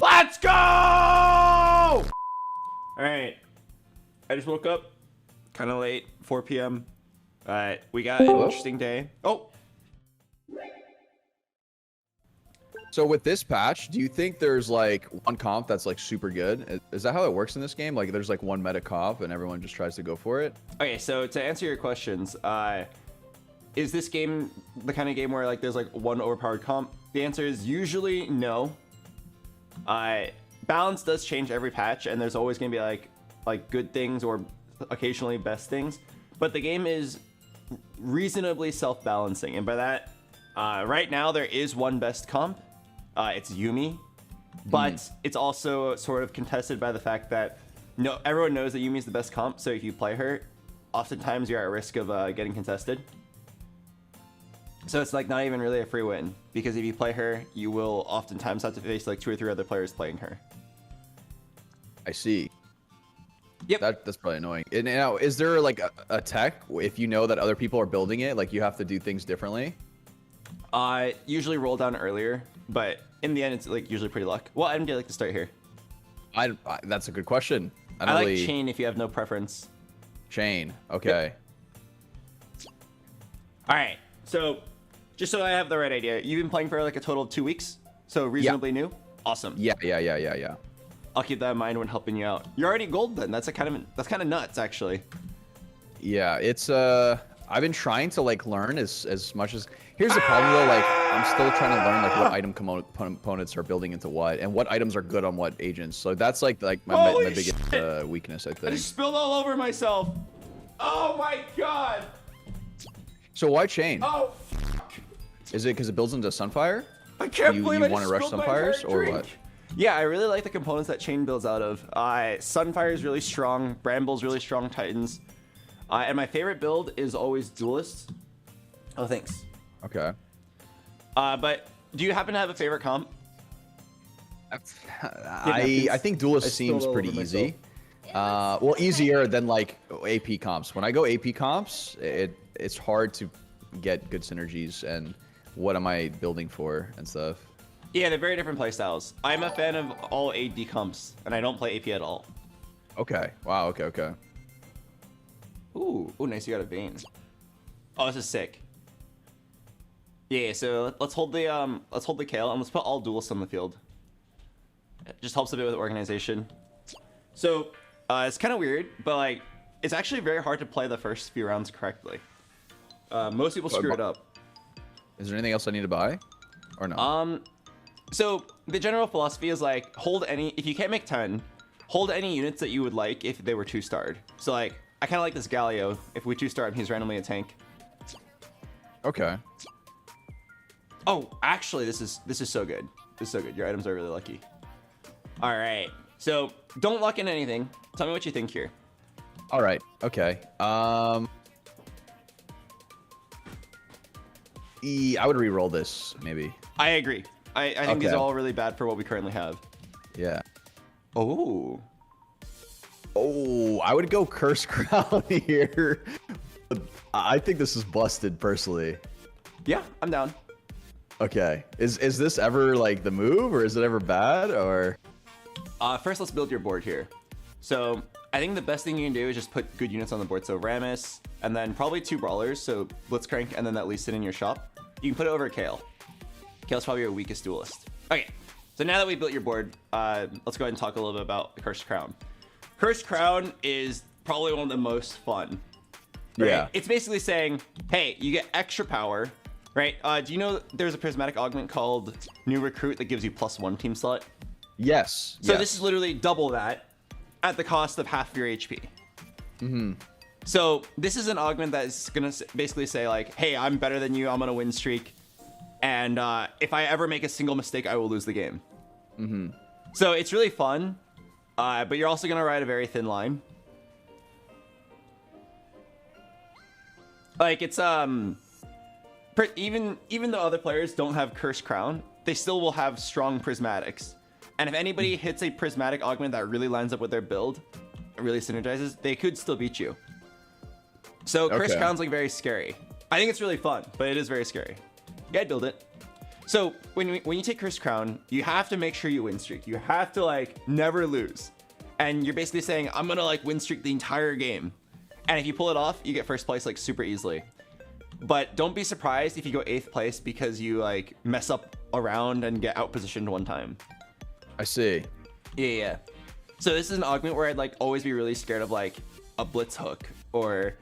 Let's go! All right. I just woke up kind of late, 4 p.m. We got an interesting day. Oh. So with this patch, do you think there's like one comp that's like super good? Is that how it works in this game? Like there's like one meta comp and everyone just tries to go for it? Okay, so to answer your questions, is this game the kind of game where like there's like one overpowered comp? The answer is usually no. Balance does change every patch, and there's always gonna be like good things or occasionally best things. But the game is reasonably self-balancing, and by that, right now there is one best comp. It's Yuumi, but it's also sort of contested by the fact that everyone knows that Yuumi is the best comp. So if you play her, oftentimes you're at risk of getting contested. So it's like not even really a free win, because if you play her, you will oftentimes have to face like 2 or 3 other players playing her. I see. Yep. That's probably annoying. And now, is there like a tech, if you know that other people are building it, like you have to do things differently? Usually roll down earlier, but in the end, it's like usually pretty luck. What item do you like to start here? That's a good question. I like chain if you have no preference. Chain. Okay. Yep. All right. So just so I have the right idea, you've been playing for like a total of 2 weeks, so reasonably new. Awesome. Yeah. I'll keep that in mind when helping you out. You're already gold then. That's kind of nuts actually. Yeah, it's I've been trying to like learn as much as. Here's the problem though, like I'm still trying to learn like what item components are building into what, and what items are good on what agents. So that's like my biggest weakness, I think. I just spilled all over myself. Oh my god. So why chain? Oh fuck. Is it because it builds into Sunfire? I can't believe you want to rush Sunfires or what? Yeah, I really like the components that chain builds out of. Sunfire is really strong. Bramble's really strong. Titans. And my favorite build is always Duelist. Oh, thanks. Okay. But do you happen to have a favorite comp? I think Duelist seems pretty easy. Well, easier than like AP comps. When I go AP comps, it's hard to get good synergies and what am I building for and stuff. Yeah, they're very different playstyles. I'm a fan of all AD comps, and I don't play AP at all. Okay. Wow. Okay. Ooh, nice. You got a vein. Oh, this is sick. Yeah. So let's hold the Kale and let's put all duelists on the field. It just helps a bit with organization. So it's kind of weird, but like it's actually very hard to play the first few rounds correctly. Most people screw it up. Is there anything else I need to buy, or no? So the general philosophy is like if you can't make 10, hold any units that you would like if they were 2-starred. So like I kind of like this Galio. If we 2-star him, he's randomly a tank. Okay. Oh, actually, this is so good. This is so good. Your items are really lucky. All right. So don't luck in anything. Tell me what you think here. All right. Okay. I would re-roll this maybe. I agree. I think these are all really bad for what we currently have. Yeah. Oh, I would go Curse Crown here. I think this is busted personally. Yeah, I'm down. Okay. Is this ever like the move, or is it ever bad, or? First, let's build your board here. So I think the best thing you can do is just put good units on the board. So Rammus, and then probably 2 Brawlers. So Blitzcrank, and then that Lee Sin in your shop. You can put it over Kale. Kale's probably your weakest duelist. Okay, so now that we built your board, let's go ahead and talk a little bit about the Cursed Crown. Cursed Crown is probably one of the most fun. Right? Yeah. It's basically saying, hey, you get extra power, right? Do you know there's a prismatic augment called New Recruit that gives you +1 team slot? Yes. So this is literally double that at the cost of half your HP. Mm-hmm. So this is an augment that is gonna basically say like, hey, I'm better than you. I'm on a win streak. And if I ever make a single mistake, I will lose the game. Mm-hmm. So it's really fun, but you're also gonna ride a very thin line. Like it's even though other players don't have Cursed Crown, they still will have strong prismatics. And if anybody hits a prismatic augment that really lines up with their build, really synergizes, they could still beat you. So Cursed Crown's like very scary. I think it's really fun, but it is very scary. Yeah, I'd build it. So when you take Curse Crown, you have to make sure you win streak. You have to like never lose. And you're basically saying, I'm gonna like win streak the entire game. And if you pull it off, you get first place like super easily. But don't be surprised if you go 8th place because you like mess up around and get out positioned one time. I see. Yeah. So this is an augment where I'd like always be really scared of like a blitz hook or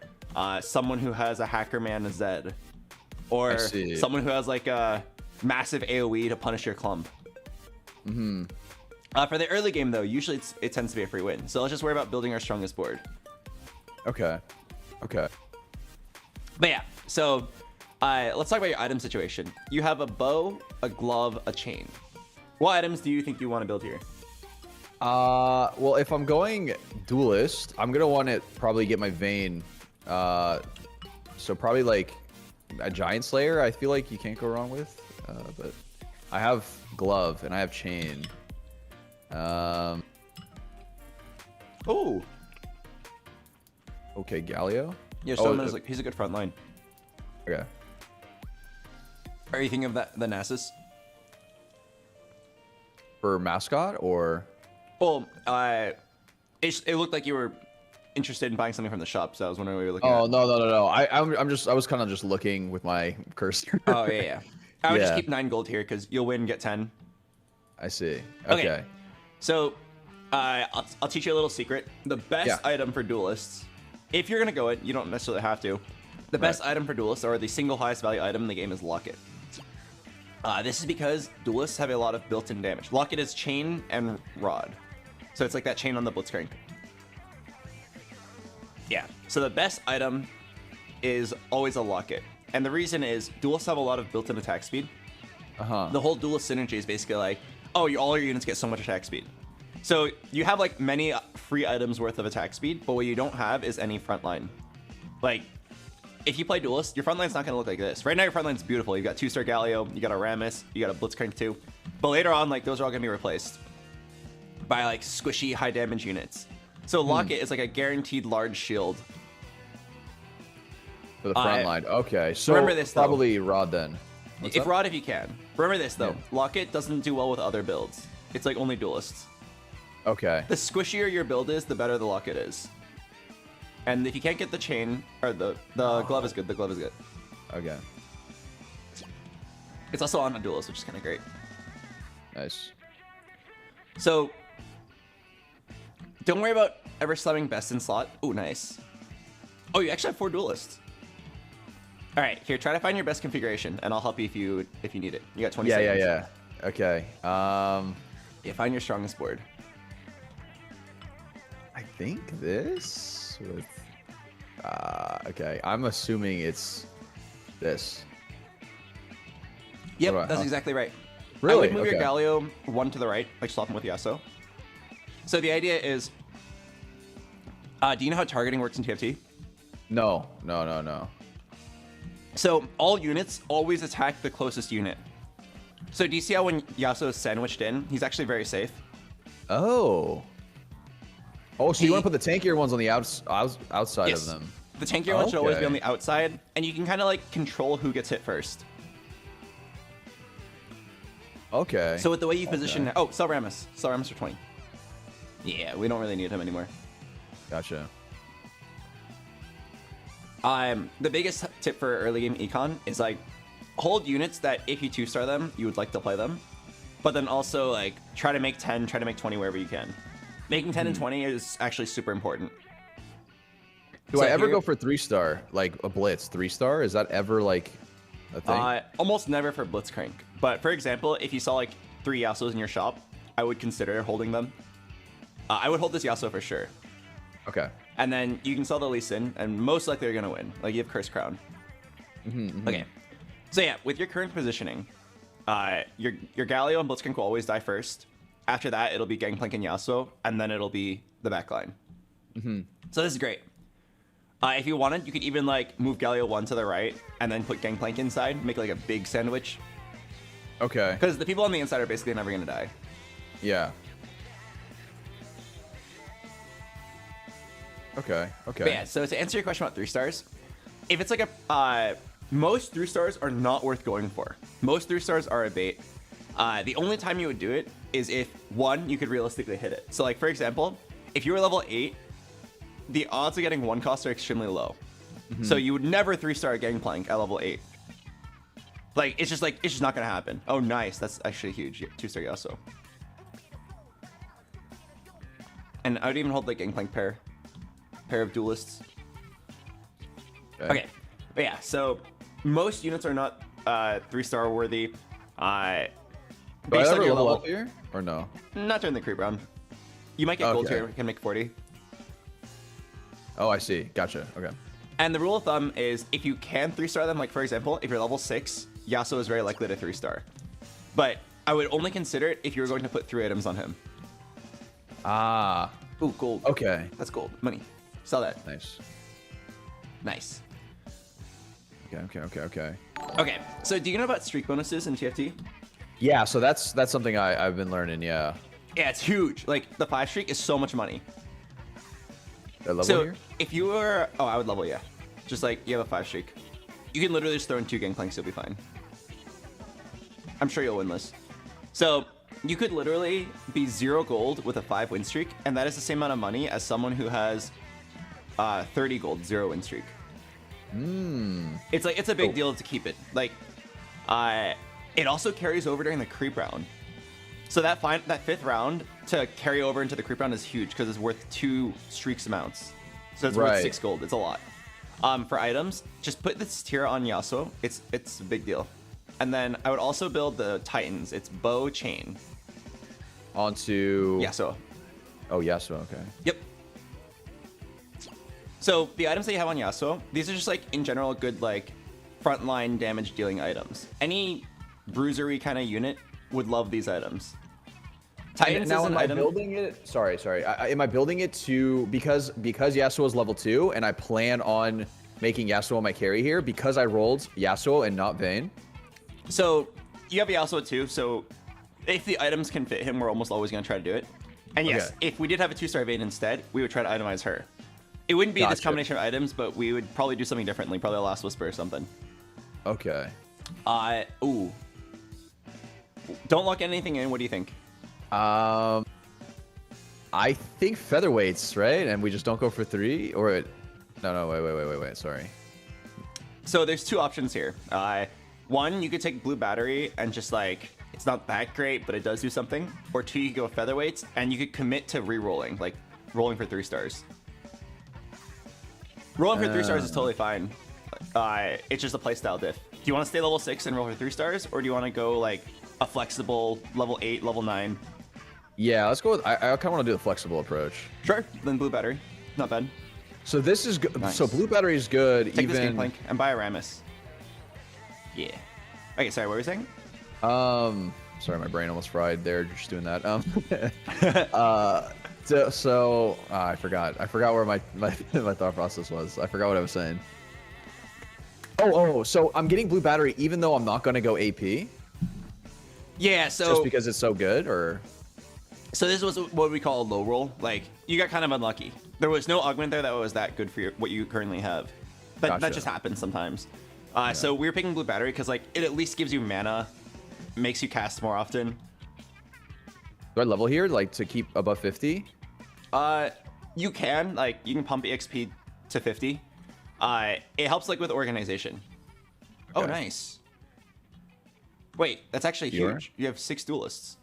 someone who has a hacker man Zed or someone who has like a massive AoE to punish your clump. For the early game though, usually it tends to be a free win. So let's just worry about building our strongest board. Okay. But yeah, so let's talk about your item situation. You have a bow, a glove, a chain. What items do you think you want to build here? Well, if I'm going duelist, I'm gonna want to probably get my Vayne. So probably like a Giant Slayer. I feel like you can't go wrong with. But I have glove and I have chain. Oh. Okay, Galio. Yeah, so like he's a good front line. Okay. Are you thinking of the Nasus? For mascot or? Well, it looked like you were interested in buying something from the shop, so I was wondering what you were looking at. Oh no. I was kind of just looking with my cursor. Oh yeah. I would just keep 9 gold here because you'll win, get 10. I see. Okay. So, I'll teach you a little secret. The best item for duelists, if you're gonna go it, you don't necessarily have to. The best item for duelists, or the single highest value item in the game, is Locket. This is because duelists have a lot of built-in damage. Locket is chain and rod, so it's like that chain on the Blitzcrank. Yeah. So the best item is always a Locket, and the reason is duelists have a lot of built-in attack speed. The whole duelist synergy is basically like, oh, all your units get so much attack speed. So you have like many free items worth of attack speed, but what you don't have is any frontline. Like, if you play duelist, your frontline's not gonna look like this. Right now, your frontline's beautiful. You got 2-star Galio, you got a Rammus, you got a Blitzcrank 2. But later on, like those are all gonna be replaced by like squishy high damage units. So Locket is like a guaranteed large shield for the front line. Okay, so remember this though. Probably Rod then. Rod if you can. Remember this though. Locket doesn't do well with other builds. It's like only duelists. Okay. The squishier your build is, the better the Locket is. And if you can't get the chain, or the glove is good. The glove is good. Okay. It's also on a duelist, which is kind of great. Nice. So, don't worry about ever slamming best in slot. Oh, nice. Oh, you actually have 4 duelists. All right, here, try to find your best configuration, and I'll help you if you need it. You got 20 seconds. Yeah. Okay. Yeah, find your strongest board. I think this with. Okay, I'm assuming it's this. Yep, that's exactly right. Really? I would move your Galio 1 to the right, like swap him with Yasuo. So the idea is, do you know how targeting works in TFT? No. So all units always attack the closest unit. So do you see how when Yasuo is sandwiched in, he's actually very safe? Oh, so you want to put the tankier ones on the outside of them? The tankier one should always be on the outside, and you can kind of like control who gets hit first. Okay. So with the way you position, sell Rammus for 20. Yeah, we don't really need him anymore. Gotcha. The biggest tip for early game econ is like hold units that if you 2-star them, you would like to play them, but then also like try to make 10, try to make 20 wherever you can. Making 10 and 20 is actually super important. Do I ever go for 3-star, like a blitz 3-star? Is that ever like a thing? Almost never for Blitzcrank. But for example, if you saw like 3 Yasuos in your shop, I would consider holding them. I would hold this Yasuo for sure. Okay. And then you can sell the Lee Sin, and most likely you're gonna win. Like you have Curse Crown. Okay. So yeah, with your current positioning, your Galio and Blitzcrank will always die first. After that, it'll be Gangplank and Yasuo, and then it'll be the backline. So this is great. If you wanted, you could even like move Galio 1 to the right, and then put Gangplank inside, make like a big sandwich. Okay. Because the people on the inside are basically never gonna die. Yeah. Okay. But yeah, so to answer your question about 3 stars, if it's like a most 3-stars are not worth going for. Most 3-stars are a bait. The only time you would do it is if, one, you could realistically hit it. So like, for example, if you were level 8, the odds of getting 1 cost are extremely low. So you would never 3-star Gangplank at level 8. Like, it's just not gonna happen. Oh, nice. That's actually huge. 2-star Yasuo. And I would even hold like Gangplank pair of duelists. Okay. But yeah, so most units are not 3-star worthy. Do I Based on ever your level level up here or no? Not during the creep round. You might get gold tier. You can make 40. Oh, I see. Gotcha. Okay. And the rule of thumb is if you can 3-star them, like for example, if you're level 6, Yasuo is very likely to 3-star. But I would only consider it if you were going to put 3 items on him. Ah. Ooh, gold. Okay. That's gold. Money. Sell that. Nice. Nice. Okay. Okay, so do you know about streak bonuses in TFT? Yeah, so that's something I've been learning, yeah. Yeah, it's huge. Like, the 5 streak is so much money. Level So, here? if you were... Oh, I would level, yeah. Just like, you have a 5 streak. You can literally just throw in 2 Gangplanks, you'll be fine. I'm sure you'll win this. So, you could literally be 0 gold with a 5 win streak, and that is the same amount of money as someone who has 30 gold, 0 win streak. It's like, it's a big deal to keep it. Like, it also carries over during the creep round. So that 5th round to carry over into the creep round is huge because it's worth 2 streaks amounts. So it's worth 6 gold. It's a lot. For items, just put this tier on Yasuo. It's a big deal. And then I would also build the Titans. It's bow chain. Onto Yasuo. Oh, Yasuo, okay. Yep. So the items that you have on Yasuo, these are just like in general good like frontline damage dealing items. Any bruisery kind of unit would love these items. Titans now, is an am I item. building it? Sorry. Am I building it to because Yasuo is level 2 and I plan on making Yasuo my carry here because I rolled Yasuo and not Vayne? So you have Yasuo too. So if the items can fit him, we're almost always gonna try to do it. And yes, if we did have a 2-star Vayne instead, we would try to itemize her. It wouldn't be this combination of items, but we would probably do something differently. Probably a Last Whisper or something. Okay. Ooh. Don't lock anything in. What do you think? I think featherweights, right? And we just don't go for 3? Or no, wait. Sorry. So there's 2 options here. One, you could take blue battery and just like, it's not that great, but it does do something. Or 2, you could go featherweights and you could commit to re-rolling, like rolling for 3 stars. Rolling for 3 stars is totally fine. It's just a playstyle diff. Do you want to stay level 6 and roll for 3 stars? Or do you want to go like a flexible level 8, level 9? Yeah, let's go with... I kind of want to do the flexible approach. Sure. Then blue battery. Not bad. So this is good. Nice. So blue battery is good. Take this Gangplank and buy a Ramus. Yeah. Okay, sorry, what were you saying? Sorry, my brain almost fried there just doing that. I forgot where my thought process was. I forgot what I was saying. So I'm getting blue battery even though I'm not going to go AP? Yeah, so... Just because it's so good, or... So this was what we call a low roll. Like, you got kind of unlucky. There was no augment there that was that good for what you currently have. That just happens sometimes. So we were picking blue battery because like it at least gives you mana, makes you cast more often. Do I level here like to keep above 50? You can pump EXP to 50. It helps like with organization. Okay. Oh, nice. Wait, that's actually huge. You have 6 duelists.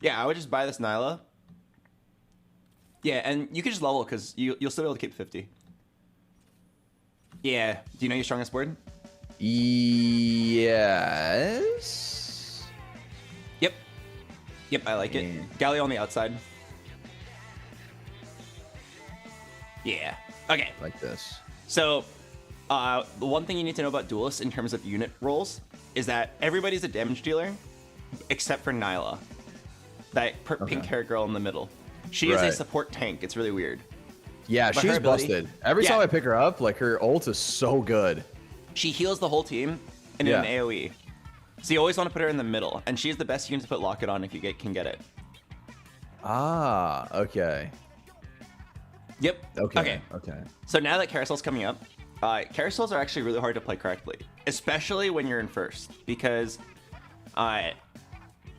Yeah, I would just buy this Nyla. Yeah, and you can just level because you'll still be able to keep 50. Yeah. Do you know your strongest board? Yes. Yep, I like it. Galio on the outside. Yeah. Okay. Like this. So, the one thing you need to know about duelists in terms of unit roles is that everybody's a damage dealer except for Nyla. That pink hair girl in the middle. She is a support tank. It's really weird. Yeah, But she's busted. Every time I pick her up, like her ult is so good. She heals the whole team in an AoE. So you always want to put her in the middle, and she's the best unit to put Locket on if you can get it. Ah, okay. Yep. Okay. So now that Carousel's coming up, carousels are actually really hard to play correctly, especially when you're in first, because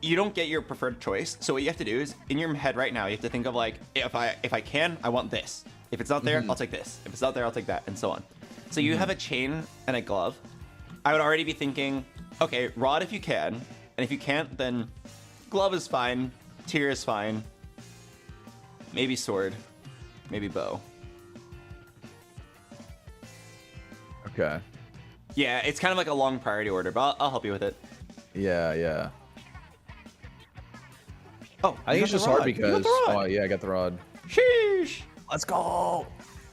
you don't get your preferred choice. So what you have to do is, in your head right now, you have to think of like, if I can, I want this. If it's not there, I'll take this. If it's not there, I'll take that, and so on. So you have a chain and a glove. I would already be thinking, okay, rod if you can, and if you can't, then glove is fine, tier is fine, maybe sword, maybe bow. Okay. Yeah, it's kind of like a long priority order, but I'll help you with it. Yeah. Oh, I think it's just hard because... Oh, yeah, I got the rod. Sheesh! Let's go!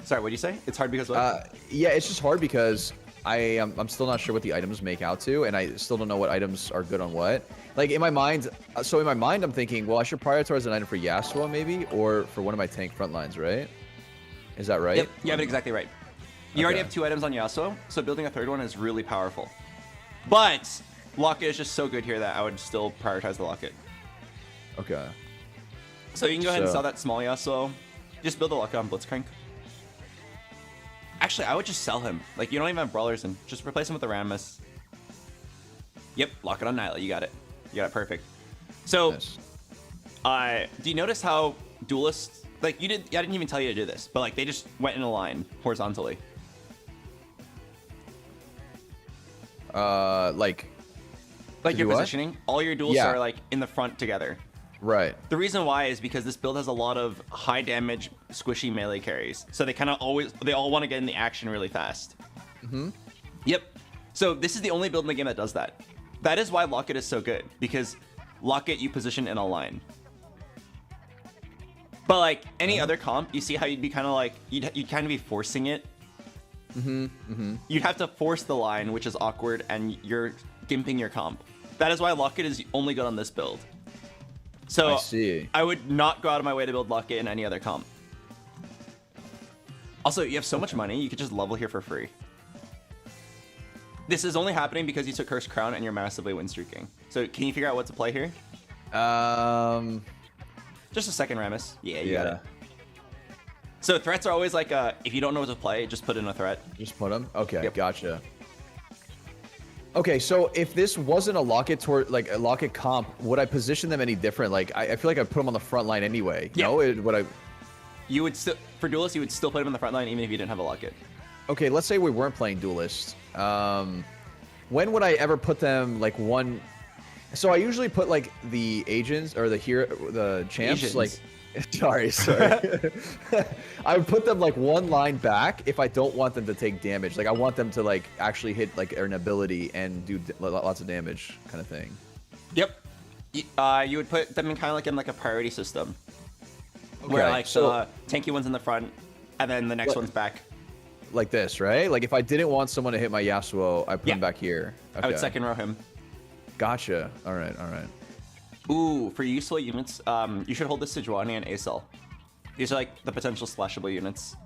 Sorry, what did you say? It's hard because what? Yeah, it's just hard because I'm still not sure what the items make out to, and I still don't know what items are good on what. Like, in my mind... So, in my mind, I'm thinking, well, I should prioritize an item for Yasuo, maybe, or for one of my tank front lines, right? Is that right? Yep, you have it exactly right. You already have 2 items on Yasuo, so building a 3rd one is really powerful. But Locket is just so good here that I would still prioritize the Locket. Okay. So you can go ahead and sell that small Yasuo. Just build a Locket on Blitzcrank. Actually, I would just sell him. Like, you don't even have Brawlers in. Just replace him with the Rammus. Yep, Locket on Nyla. You got it. You got it perfect. So, nice. Do you notice how duelists... Like, I didn't even tell you to do this, but, like, they just went in a line horizontally. Like your positioning. All your duelists are, like, in the front together. Right. The reason why is because this build has a lot of high damage, squishy melee carries. So they all want to get in the action really fast. Yep. So this is the only build in the game that does that. That is why Locket is so good, because Locket you position in a line. But like any other comp, you see how you'd be kind of like, you'd kind of be forcing it. You'd have to force the line, which is awkward, and you're gimping your comp. That is why Locket is only good on this build. So I would not go out of my way to build Locket in any other comp. Also, you have so much money, you could just level here for free. This is only happening because you took Cursed Crown and you're massively win streaking. So can you figure out what to play here? Just a second Rammus. Yeah, you got it. So threats are always like, if you don't know what to play, just put in a threat. Just put them? Okay, gotcha. Okay, so if this wasn't a Locket a Locket comp, would I position them any different? Like, I feel like I'd put them on the front line anyway. Yeah. No, would I? You would still, for Duelist, you would still put them in the front line even if you didn't have a Locket. Okay, let's say we weren't playing Duelist. When would I ever put them like one? So I usually put like the agents or the champs Asians. like. Sorry. I would put them like one line back if I don't want them to take damage. Like I want them to like actually hit like an ability and do lots of damage kind of thing. Yep. You would put them in kind of like in like a priority system. Okay, where like the tanky one's in the front and then the next one's back. Like this, right? Like if I didn't want someone to hit my Yasuo, I put him back here. Okay. I would second row him. Gotcha. All right. Ooh, for useful units, you should hold the Sejuani and Acel. These are like the potential splashable units.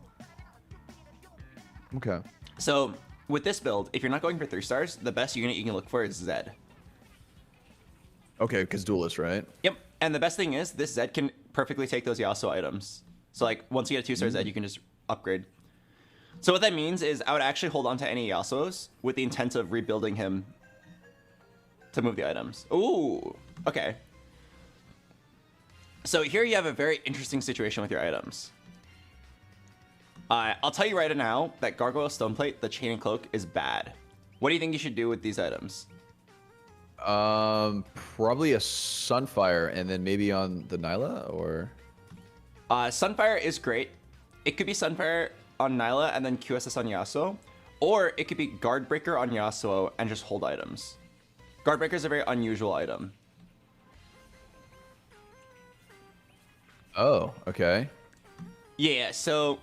Okay. So with this build, if you're not going for 3 stars, the best unit you can look for is Zed. Okay, because Duelist, right? Yep. And the best thing is, this Zed can perfectly take those Yasuo items. So like once you get a 2-star Zed, you can just upgrade. So what that means is I would actually hold on to any Yasuos with the intent of rebuilding him to move the items. Ooh, okay. So here you have a very interesting situation with your items. I'll tell you right now that Gargoyle Stoneplate, the Chain and Cloak, is bad. What do you think you should do with these items? Probably a Sunfire and then maybe on the Nyla or... Sunfire is great. It could be Sunfire on Nyla and then QSS on Yasuo. Or it could be Guardbreaker on Yasuo and just hold items. Guardbreaker is a very unusual item. Oh, okay. Yeah, so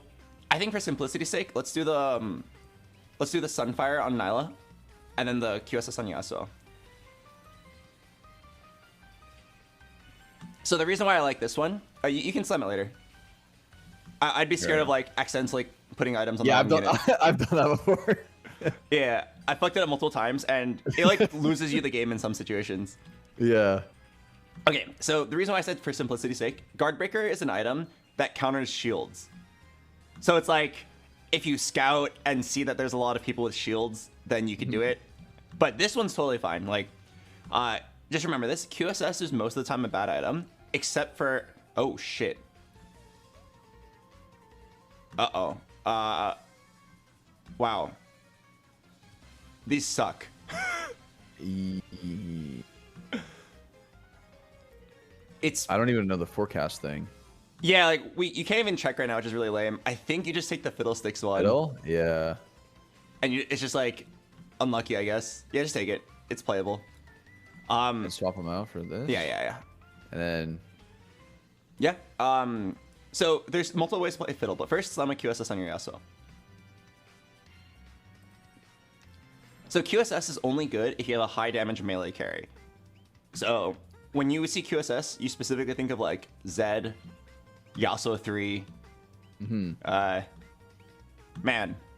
I think for simplicity's sake, let's do the Sunfire on Nyla, and then the QSS on Yasuo. So the reason why I like this one, you can slam it later. I'd be scared of like accidentally putting items on the unit. I've done that before. Yeah, I fucked it up multiple times, and it like loses you the game in some situations. Yeah. Okay, so the reason why I said for simplicity's sake, Guardbreaker is an item that counters shields. So it's like, if you scout and see that there's a lot of people with shields, then you can do it. But this one's totally fine. Like, just remember this: QSS is most of the time a bad item, except for oh shit. Wow. These suck. I don't even know the forecast thing. Yeah, like you can't even check right now, which is really lame. I think you just take the Fiddlesticks one. Fiddle? Yeah. And it's just like unlucky, I guess. Yeah, just take it. It's playable. Let's swap them out for this. Yeah. And then. Yeah. So there's multiple ways to play Fiddle, but first slam a QSS on your Yasuo. So QSS is only good if you have a high damage melee carry. So when you see QSS, you specifically think of like Zed, Yasuo 3. Man,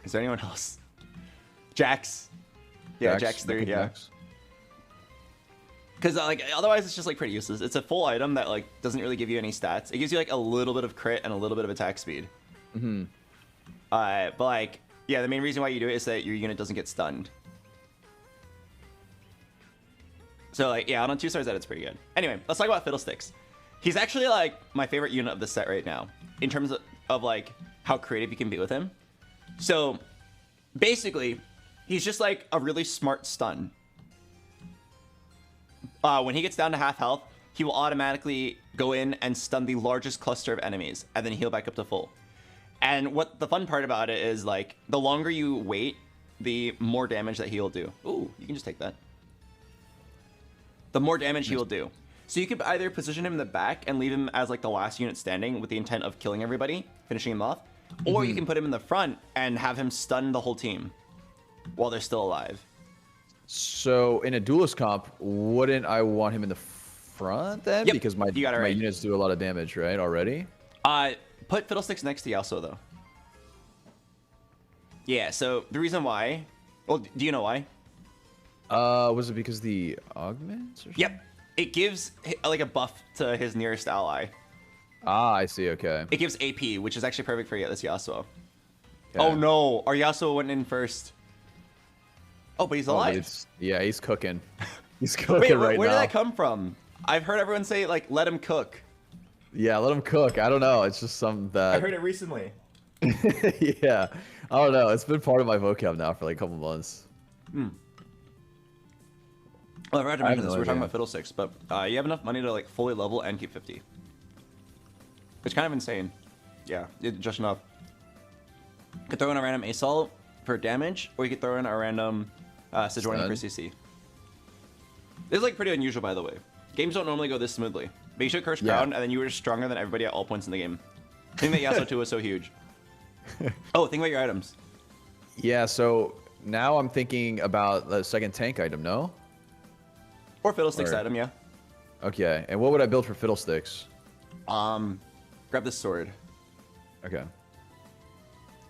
is there anyone else? Jax. Yeah, Jax 3, yeah. Because like otherwise it's just like pretty useless. It's a full item that like doesn't really give you any stats. It gives you like a little bit of crit and a little bit of attack speed. But like, yeah, the main reason why you do it is that your unit doesn't get stunned. So like, yeah, on 2 stars that it's pretty good. Anyway, let's talk about Fiddlesticks. He's actually like my favorite unit of the set right now in terms of like how creative you can be with him. So basically, he's just like a really smart stun. When he gets down to half health, he will automatically go in and stun the largest cluster of enemies and then heal back up to full. And what the fun part about it is like the longer you wait, the more damage that he will do. Ooh, you can just take that. The more damage he will do. So you could either position him in the back and leave him as like the last unit standing with the intent of killing everybody, finishing him off. Or you can put him in the front and have him stun the whole team while they're still alive. So in a duelist comp, wouldn't I want him in the front then? Yep, because my units do a lot of damage, right, already? Put Fiddlesticks next to Yasuo though. Yeah, so the reason why... Well, do you know why? Was it because the augments or something? Yep. It gives like a buff to his nearest ally. Ah, I see, okay. It gives AP, which is actually perfect for this Yasuo. Okay. Oh no, our Yasuo went in first. Oh, but he's alive. Yeah, he's cooking. He's cooking Wait, right now. Where did that come from? I've heard everyone say, like, let him cook. Yeah, let him cook. I don't know. It's just something that... I heard it recently. Yeah. I don't know. It's been part of my vocab now for like a couple months. Well, I forgot to mention this. We're talking about Fiddlesticks, but you have enough money to like fully level and keep 50. It's kind of insane. Yeah, just enough. You could throw in a random assault for damage, or you could throw in a random Sejourning for CC. This is like pretty unusual, by the way. Games don't normally go this smoothly. But you should Curse Crown, and then you were just stronger than everybody at all points in the game. I think that Yasuo 2 was so huge. Oh, think about your items. Yeah, so now I'm thinking about the second tank item, no? Or Fiddlesticks item, yeah. Okay, and what would I build for Fiddlesticks? Grab this sword. Okay.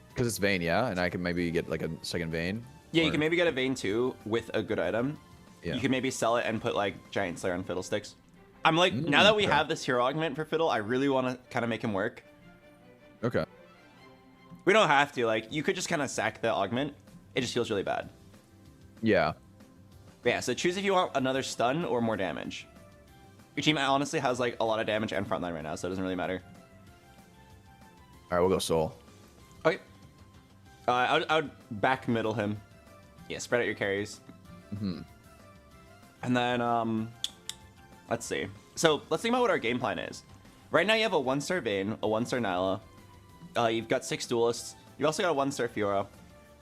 Because it's Vayne, yeah? And I can maybe get like a second Vayne? Yeah, you can maybe get a Vayne too with a good item. Yeah. You can maybe sell it and put like Giant Slayer on Fiddlesticks. I'm like, now that we have this hero augment for Fiddle, I really want to kind of make him work. Okay. We don't have to. Like, you could just kind of sack the augment. It just feels really bad. Yeah. But yeah, so choose if you want another stun or more damage. Your team honestly has like a lot of damage and frontline right now, so it doesn't really matter. All right, we'll go Soul. Okay. I would back middle him. Yeah, spread out your carries. And then, let's see. So let's think about what our game plan is. Right now you have a 1-star Vayne, a 1-star Nyla. You've got 6 duelists. You've also got a 1-star Fiora.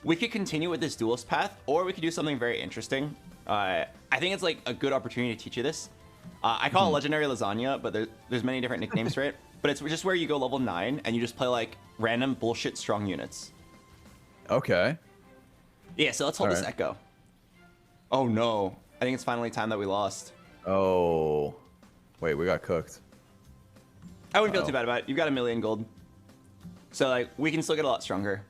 We could continue with this duelist path, or we could do something very interesting. I think it's like a good opportunity to teach you this. I call it Legendary Lasagna, but there's many different nicknames for it. But it's just where you go level 9 and you just play like random bullshit strong units. Okay. Yeah, so let's hold this Echo. Oh no. I think it's finally time that we lost. Oh. Wait, we got cooked. I wouldn't feel too bad about it. You've got 1,000,000 gold. So like we can still get a lot stronger.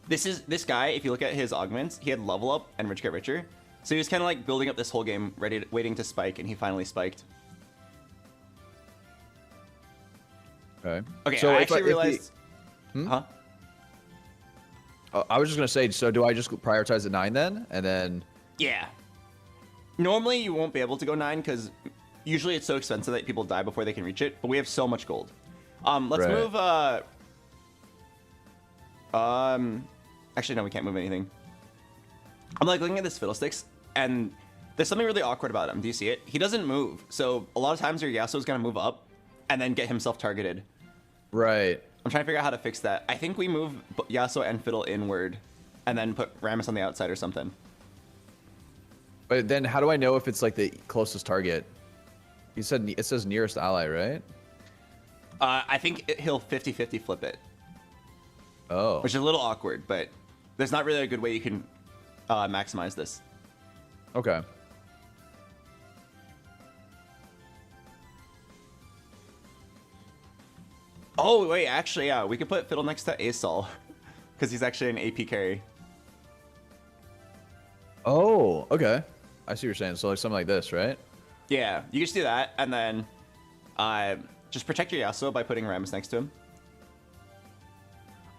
This guy, if you look at his augments, he had level up and rich get richer. So he was kind of like building up this whole game, waiting to spike, and he finally spiked. Okay. Okay, so I actually realized... Huh? I was just gonna say, so do I just prioritize the 9 then, and then? Yeah. Normally you won't be able to go 9 because usually it's so expensive that people die before they can reach it. But we have so much gold. Let's move. Actually, no, we can't move anything. I'm like looking at this Fiddlesticks, and there's something really awkward about him. Do you see it? He doesn't move. So a lot of times your Yasuo's gonna move up, and then get himself targeted. Right. I'm trying to figure out how to fix that. I think we move Yasuo and Fiddle inward, and then put Rammus on the outside or something. But then how do I know if it's like the closest target? You said it says nearest ally, right? I think he'll 50-50 flip it. Oh. Which is a little awkward, but there's not really a good way you can maximize this. Okay. Oh, wait, actually, yeah, we could put Fiddle next to Asol, because he's actually an AP carry. Oh, okay. I see what you're saying. So like something like this, right? Yeah, you can just do that, and then just protect your Yasuo by putting Rammus next to him.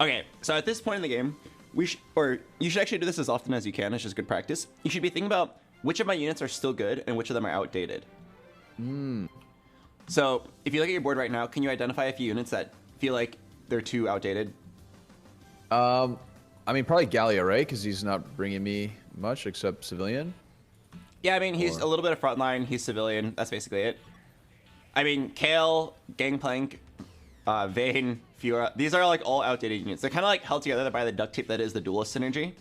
Okay, so at this point in the game, you should actually do this as often as you can. It's just good practice. You should be thinking about which of my units are still good and which of them are outdated. So if you look at your board right now, can you identify a few units that feel like they're too outdated? I mean, probably Gallia, right? Because he's not bringing me much except civilian. Yeah, I mean, he's a little bit of frontline. He's civilian. That's basically it. I mean, Kale, Gangplank, Vayne, Fiora. These are like all outdated units. They're kind of like held together by the duct tape that is the duelist synergy.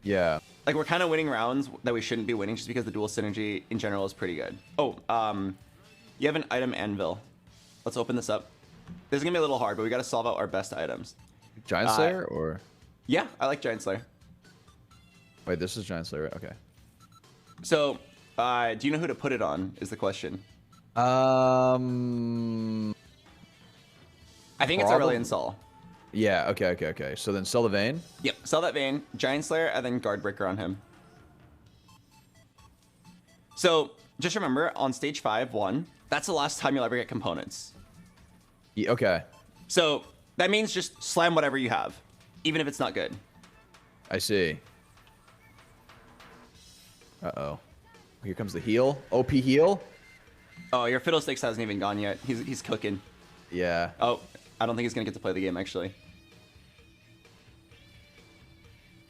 Yeah. Like we're kind of winning rounds that we shouldn't be winning just because the dual synergy in general is pretty good. Oh, you have an item anvil. Let's open this up. This is gonna be a little hard, but we gotta solve out our best items. Giant Slayer or? Yeah, I like Giant Slayer. Wait, this is Giant Slayer, right? Okay. So, do you know who to put it on? Is the question. I think it's Aurelion Sol. Yeah. Okay. So then sell the Vayne. Yep, sell that Vayne, Giant Slayer, and then Guardbreaker on him. So just remember, on stage 5-1, that's the last time you'll ever get components. Yeah, okay. So that means just slam whatever you have, even if it's not good. I see. Uh-oh. Here comes the heal. OP heal. Oh, your Fiddlesticks hasn't even gone yet. He's cooking. Yeah. Oh, I don't think he's gonna get to play the game actually.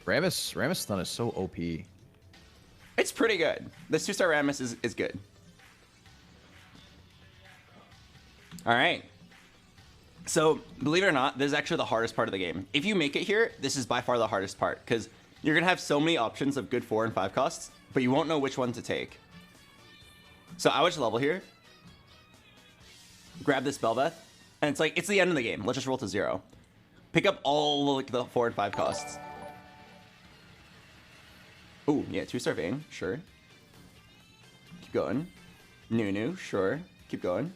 Rammus stun is so OP. It's pretty good. This 2-star Rammus is good. All right. So, believe it or not, this is actually the hardest part of the game. If you make it here, this is by far the hardest part, because you're going to have so many options of good 4 and 5 costs, but you won't know which one to take. So I would just level here. Grab this Belveth, and it's like, it's the end of the game. Let's just roll to 0. Pick up all like the 4 and 5 costs. Ooh, yeah, 2-star Vayne, sure. Keep going. Nunu, sure. Keep going.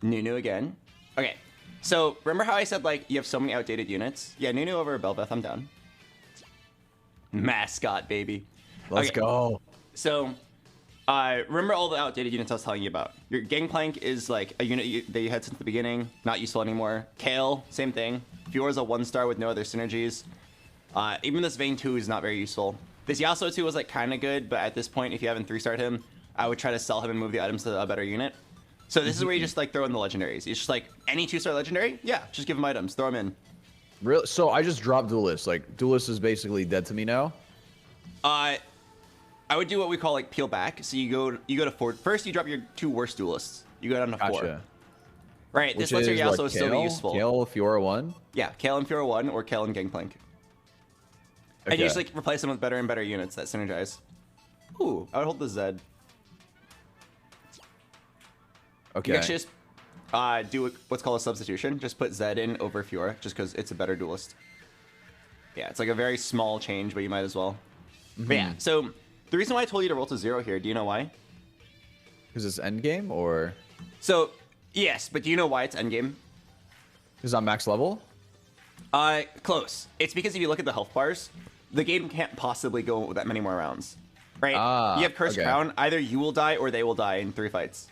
Nunu again. Okay, so remember how I said like you have so many outdated units? Yeah, Nunu over Belveth, I'm down. Mascot, baby. Let's go. So, remember all the outdated units I was telling you about. Your Gangplank is like a unit that you had since the beginning, not useful anymore. Kale, same thing. Fiora's a 1-star with no other synergies. Even this Vayne 2 is not very useful. This Yasuo 2 was like kind of good, but at this point, if you haven't 3-starred him, I would try to sell him and move the items to a better unit. So this is where you just like throw in the legendaries. It's just like any 2-star legendary, yeah, just give him items, throw them in. Really? So I just dropped Duelist. Like Duelist is basically dead to me now. I would do what we call like peel back. So you go to 4. First, you drop your 2 worst duelists. You go down to 4. Gotcha. Right. This lets your Yasuo still be useful. Kale, Fiora 1. Yeah, Kale and Fiora 1 or Kale and Gangplank. And you just like replace them with better and better units that synergize. Ooh, I would hold the Zed. Okay. You actually just do what's called a substitution. Just put Zed in over Fiora, just because it's a better duelist. Yeah, it's like a very small change, but you might as well. But yeah, so the reason why I told you to roll to 0 here, do you know why? Is this endgame or? So, yes, but do you know why it's endgame? Is it on max level? Close. It's because if you look at the health bars, the game can't possibly go that many more rounds. Right? You have Cursed Crown, either you will die or they will die in 3 fights.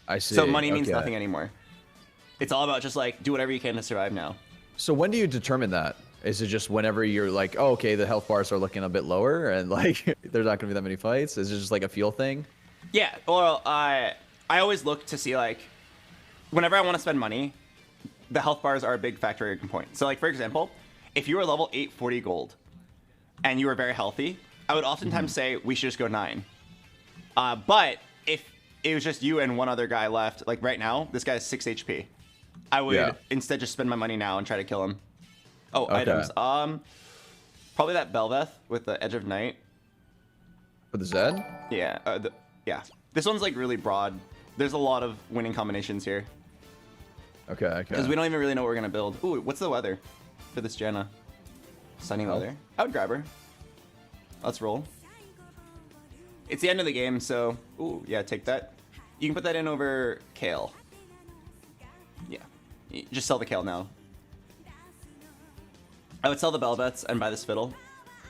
I see. So money means nothing anymore. It's all about just like, do whatever you can to survive now. So when do you determine that? Is it just whenever you're like, oh, okay, the health bars are looking a bit lower and like there's not gonna be that many fights? Is it just like a feel thing? Yeah. Well, I always look to see like whenever I want to spend money, the health bars are a big factor in point. So like for example, if you were level 840 gold and you were very healthy, I would oftentimes say we should just go 9. But if it was just you and one other guy left, like right now, this guy has 6 HP. I would instead just spend my money now and try to kill him. Oh, okay. Items. Probably that Belveth with the Edge of Night. For the Zed? Yeah. Yeah. This one's like really broad. There's a lot of winning combinations here. Okay. Okay. Because we don't even really know what we're gonna build. Ooh, what's the weather for this Janna? Sunny weather. I would grab her. Let's roll. It's the end of the game, so ooh, yeah, take that. You can put that in over Kale. Yeah. Just sell the Kale now. I would sell the Belveths and buy this Fiddle.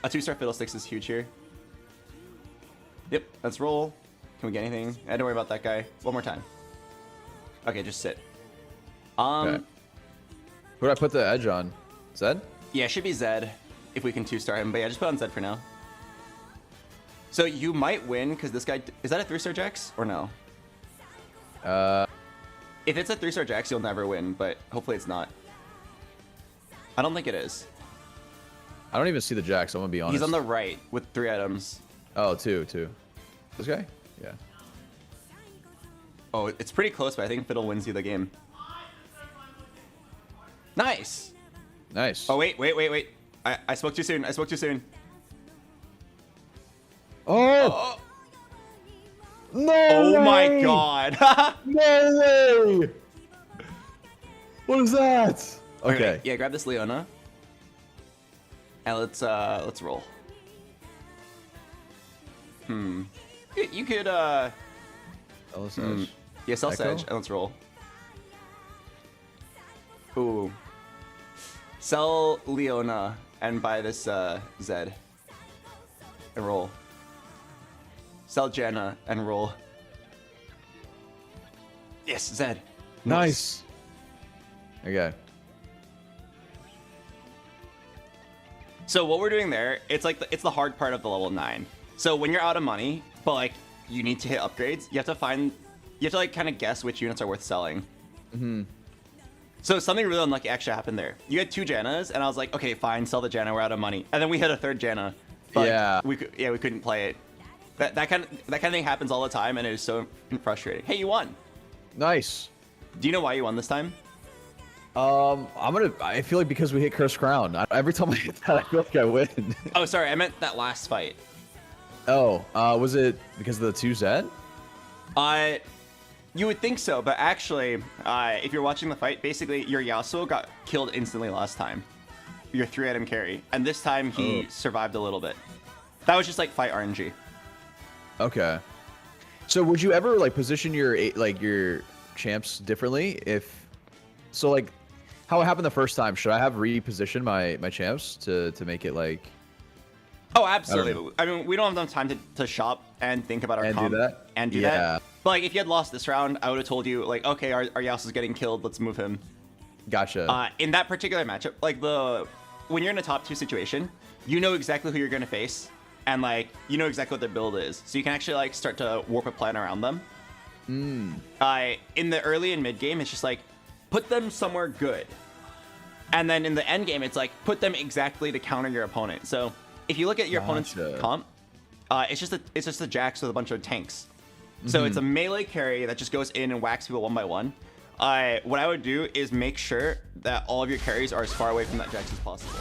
A 2-star Fiddlesticks is huge here. Yep, let's roll. Can we get anything? Don't worry about that guy. One more time. Okay, just sit. Okay. Who do I put the edge on? Zed? Yeah, it should be Zed if we can 2-star him. But yeah, just put on Zed for now. So you might win because this guy... Is that a 3-star Jax or no? If it's a 3-star Jax, you'll never win, but hopefully it's not. I don't think it is. I don't even see the Jax, I'm gonna be honest. He's on the right with 3 items. Oh, two. This guy? Yeah. Oh, it's pretty close, but I think Fiddle wins you the game. Nice. Nice. Oh, wait. I spoke too soon. Oh! No Oh way! my god. No way! What is that? Okay. Yeah, grab this Leona. And let's roll. You could Sell Sedge. yeah, sell Peko? Sedge and let's roll. Ooh. Sell Leona and buy this Zed. And roll. Sell Janna and roll. Yes, Zed. Nice. Okay. So what we're doing there, it's like it's the hard part of the level 9. So when you're out of money, but like you need to hit upgrades, you have to like kind of guess which units are worth selling. So something really unlucky actually happened there. You had 2 Jannas, and I was like, okay, fine, sell the Janna, we're out of money. And then we hit a 3rd Janna. But Yeah. we couldn't play it. That kind of thing happens all the time, and it is so frustrating. Hey, you won. Nice. Do you know why you won this time? I feel like because we hit Curse Crown. Every time I hit that, I feel like I win. Oh, sorry, I meant that last fight. Oh, was it because of the 2 Zed? You would think so, but actually, if you're watching the fight, basically your Yasuo got killed instantly last time. Your 3-item carry, and this time he survived a little bit. That was just like fight RNG. Okay. So would you ever like position your champs differently if? So like, how it happened the first time? Should I have repositioned my champs to make it like? Oh, absolutely. I mean, we don't have enough time to shop and think about our And comp do that? and do that. But like, if you had lost this round, I would have told you like, okay, our Yasuo's getting killed. Let's move him. Gotcha. In that particular matchup, like when you're in a top 2 situation, you know exactly who you're gonna face, and like you know exactly what their build is, so you can actually like start to warp a plan around them. In the early and mid game, it's just like put them somewhere good, and then in the end game, it's like put them exactly to counter your opponent. So if you look at your opponent's comp, it's just a Jax with a bunch of tanks. So it's a melee carry that just goes in and whacks people one by one. What I would do is make sure that all of your carries are as far away from that Jax as possible.